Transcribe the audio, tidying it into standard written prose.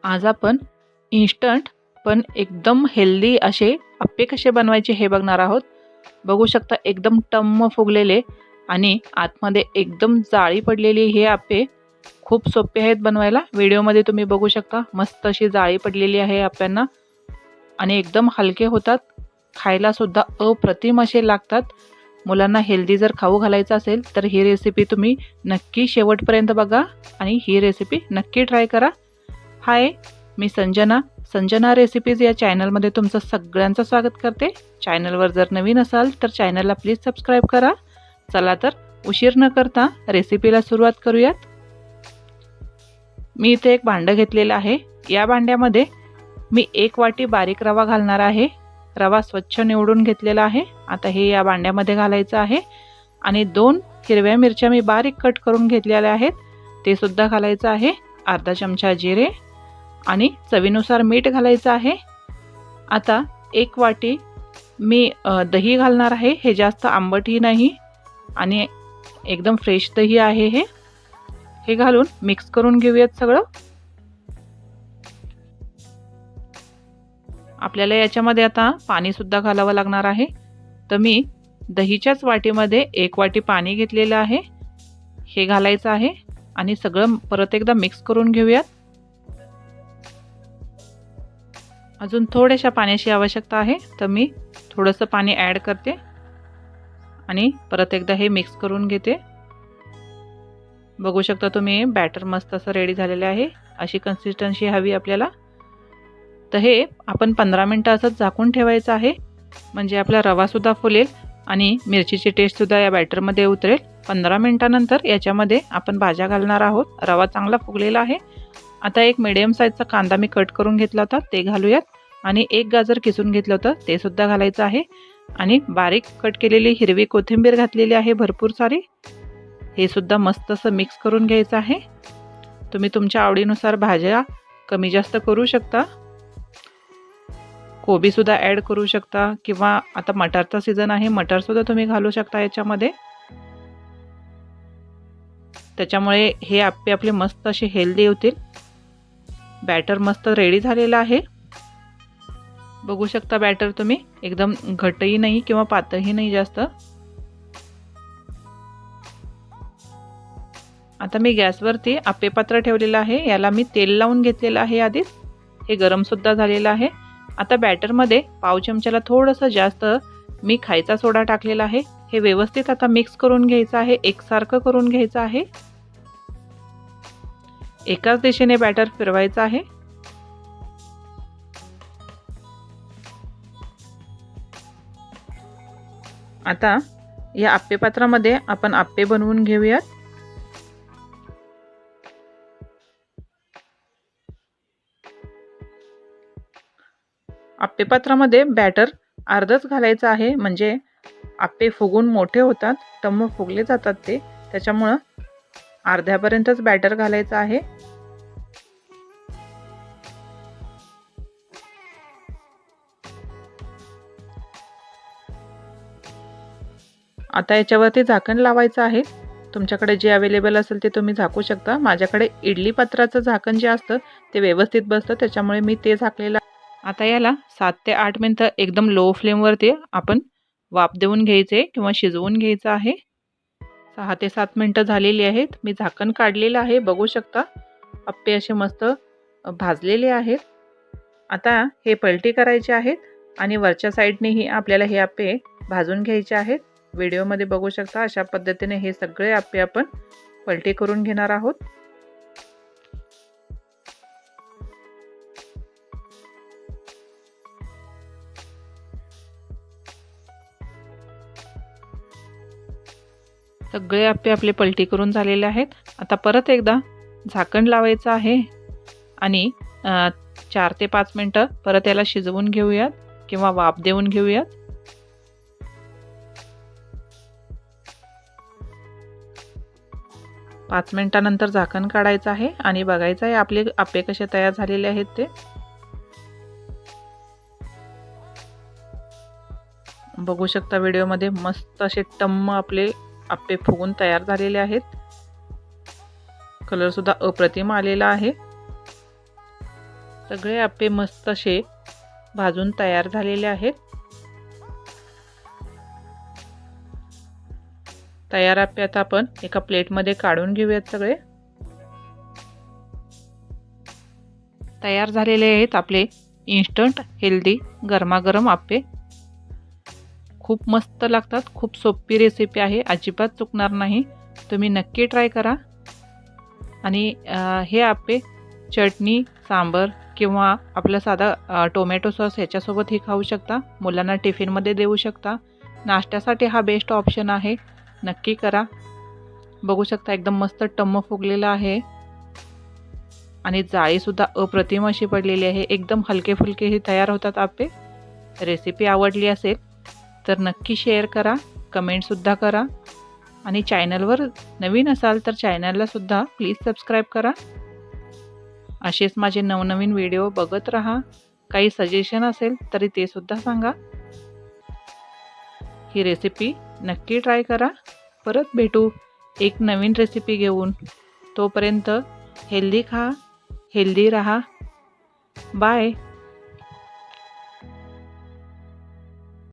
आज आपण इन्स्टंट पण एकदम हेल्दी असे अप्पे कसे बनवायचे हे बघणार आहोत। बघू शकता एकदम टम्म फुगलेले आणि आतमध्ये एकदम जाळी पडलेली हे अप्पे खूप सोपे आहेत बनवायला। व्हिडिओमध्ये तुम्ही बघू शकता मस्त अशी जाळी पडलेली आहे अप्प्यांना आणि एकदम हलके होतात, खायला सुद्धा अप्रतिम असे लागतात। मुलांना हेल्दी जर खाऊ घालायचं असेल तर ही रेसिपी तुम्ही नक्की शेवटपर्यंत बघा आणि ही रेसिपी नक्की ट्राय करा। हाय, मी संजना रेसिपीज या चॅनलमध्ये तुमचं सगळ्यांचं स्वागत करते। चॅनलवर जर नवीन असाल तर चॅनलला प्लीज सबस्क्राईब करा। चला तर उशीर न करता रेसिपीला सुरुवात करूयात। मी इथे एक भांडं घेतलेलं आहे। या भांड्यामध्ये मी 1 वाटी बारीक रवा घालणार आहे। रवा स्वच्छ निवडून घेतलेला आहे। आता हे या भांड्यामध्ये घालायचं आहे आणि 2 हिरव्या मिरच्या मी बारीक कट करून घेतलेल्या आहेत, ते सुद्धा घालायचं आहे। अर्धा चमचा जिरे आणि चवीनुसार मीठ घालायचं आहे। आता 1 वाटी मी दही घालणार आहे। हे जास्त आंबटही नाही आणि एकदम फ्रेश दही आहे हे घालून मिक्स करून घेऊयात सगळं। आपल्याला याच्यामध्ये आता पाणी सुद्धा घालावं लागणार आहे। तर मी दहीच्याच वाटीमध्ये 1 वाटी पाणी घेतलेलं आहे, हे घालायचं आहे आणि सगळं परत एकदा मिक्स करून घेऊयात। अजून थोड्याशा पाण्याची आवश्यकता आहे, तर मी थोडंसं पाणी ॲड करते आणि परत एकदा हे मिक्स करून घेते। बघू शकता तुम्ही बॅटर मस्त असं रेडी झालेलं आहे। अशी कन्सिस्टन्सी हवी आपल्याला। तर हे आपण 15 मिनिटं असंच झाकून ठेवायचं आहे, म्हणजे आपला रवा सुद्धा फुलेल आणि मिरचीची टेस्ट सुद्धा या बॅटरमध्ये उतरेल। 15 मिनिटानंतर याच्यामध्ये आपण भाज्या घालणार आहोत। रवा चांगला फुगलेला आहे। आता एक मीडियम साईजचा कांदा मी कट करून घेतला होता, ते घालूयात आणि 1 गाजर किसून घेतलं होतं, ते सुद्धा घालायचं आहे आणि बारीक कट केलेली हिरवी कोथिंबीर घातलेली आहे भरपूर सारी, हे सुद्धा मस्त असं मिक्स करून घ्यायचं आहे। तुम्ही तुमच्या आवडीनुसार भाज्या कमी जास्त करू शकता, कोबी सुद्धा ॲड करू शकता किंवा आता मटारचा सीझन आहे, मटार सुद्धा तुम्ही घालू शकता याच्यामध्ये। त्याच्यामुळे हे अप्पे आपले मस्त असे हेल्दी होतील। बॅटर मस्त रेडी झालेलं आहे। बघू शकता बॅटर तुम्ही एकदम घट्टही नाही किंवा पातळही नाही जास्त। आता मी गॅसवरती अप्पे पात्र ठेवलेलं आहे, याला मी तेल लावून घेतलेलं आहे आधीच, हे गरम सुद्धा झालेलं आहे। आता बॅटरमध्ये पाव चमच्याला थोडंसं जास्त मी खायचा सोडा टाकलेला आहे, हे व्यवस्थित आता मिक्स करून घ्यायचं आहे, एकसारखं करून घ्यायचं आहे। एकाच दिशेने बॅटर फिरवायचं आहे। आता या अप्पे पात्रामध्ये आपण अप्पे बनवून घेऊयात। अप्पे पात्रामध्ये बॅटर अर्धच घालायचं आहे, म्हणजे अप्पे फुगून मोठे होतात, टम्म फुगले जातात ते, त्याच्यामुळं अर्ध्यापर्यंतच बॅटर घालायचं आहे। आता याच्यावरती झाकण लावायचं आहे। तुमच्याकडे जे अवेलेबल असेल ते तुम्ही झाकू शकता। माझ्याकडे इडली पात्राचं झाकण जे असतं ते व्यवस्थित बसतं, त्याच्यामुळे मी ते झाकलेलं। आता याला 7 ते 8 मिनिटं एकदम लो फ्लेमवरती आपण वाफ देऊन घ्यायचे किंवा शिजवून घ्यायचं आहे। 6 ते 7 मिनिटं झालेली आहेत, मी झाकण काढलेलं आहे। बघू शकता अप्पे असे मस्त भाजलेले आहेत। आता हे पलटी करायचे आहेत आणि वरच्या साईडनेही आपल्याला हे अप्पे भाजून घ्यायचे आहेत। व्हिडिओमध्ये बघू शकता अशा पद्धतीने हे सगळे अप्पे आपण पलटी करून घेणार आहोत। सगळे अप्पे आपले पलटी करून झालेले आहेत। आता परत एकदा झाकण लावायचं आहे आणि 4 ते 5 मिनिटं परत याला शिजवून घेऊयात किंवा वाफ देऊन घेऊयात। पाच मिनिटानंतर झाकण काढायचं आहे आणि बघायचं आहे आपले अप्पे कसे तयार झालेले आहेत ते। बघू शकता व्हिडिओमध्ये मस्त असे टम्म आपले अप्पे फुगून तयार झालेले आहेत। कलर सुद्धा अप्रतिम आलेला आहे। सगळे आप्पे मस्त असे भाजून तयार झालेले आहेत। तयार आप्पे आता आपण एका प्लेटमध्ये काढून घेऊयात। सगळे तयार झालेले आहेत आपले इन्स्टंट हेल्दी गरमागरम आप्पे। खूप मस्त लागतात, खूप सोपी रेसिपी आहे, अजिबात चुकणार नाही, तुम्ही नक्की ट्राय करा। आणि हे आप्पे चटणी सांबर किंवा आपला साधा टोमॅटो सॉस ह्याच्यासोबतही खाऊ शकता, मुलांना टिफिनमध्ये देऊ शकता। नाश्त्यासाठी हा बेस्ट ऑप्शन आहे, नक्की करा। बघू शकता एकदम मस्त टम्म फुगलेला आहे आणि जाळीसुद्धा अप्रतिम अशी पडलेली आहे। एकदम हलके फुलके हे तयार होतात आप्पे। रेसिपी आवडली असेल तर नक्की शेअर करा, कमेंटसुद्धा करा आणि चॅनलवर नवीन असाल तर चॅनललासुद्धा प्लीज सबस्क्राईब करा। असेच माझे नवनवीन व्हिडिओ बघत राहा। काही सजेशन असेल तरी ते सुद्धा सांगा। ही रेसिपी नक्की ट्राय करा। परत भेटू एक नवीन रेसिपी घेऊन, तोपर्यंत हेल्दी खा, हेल्दी रहा। बाय।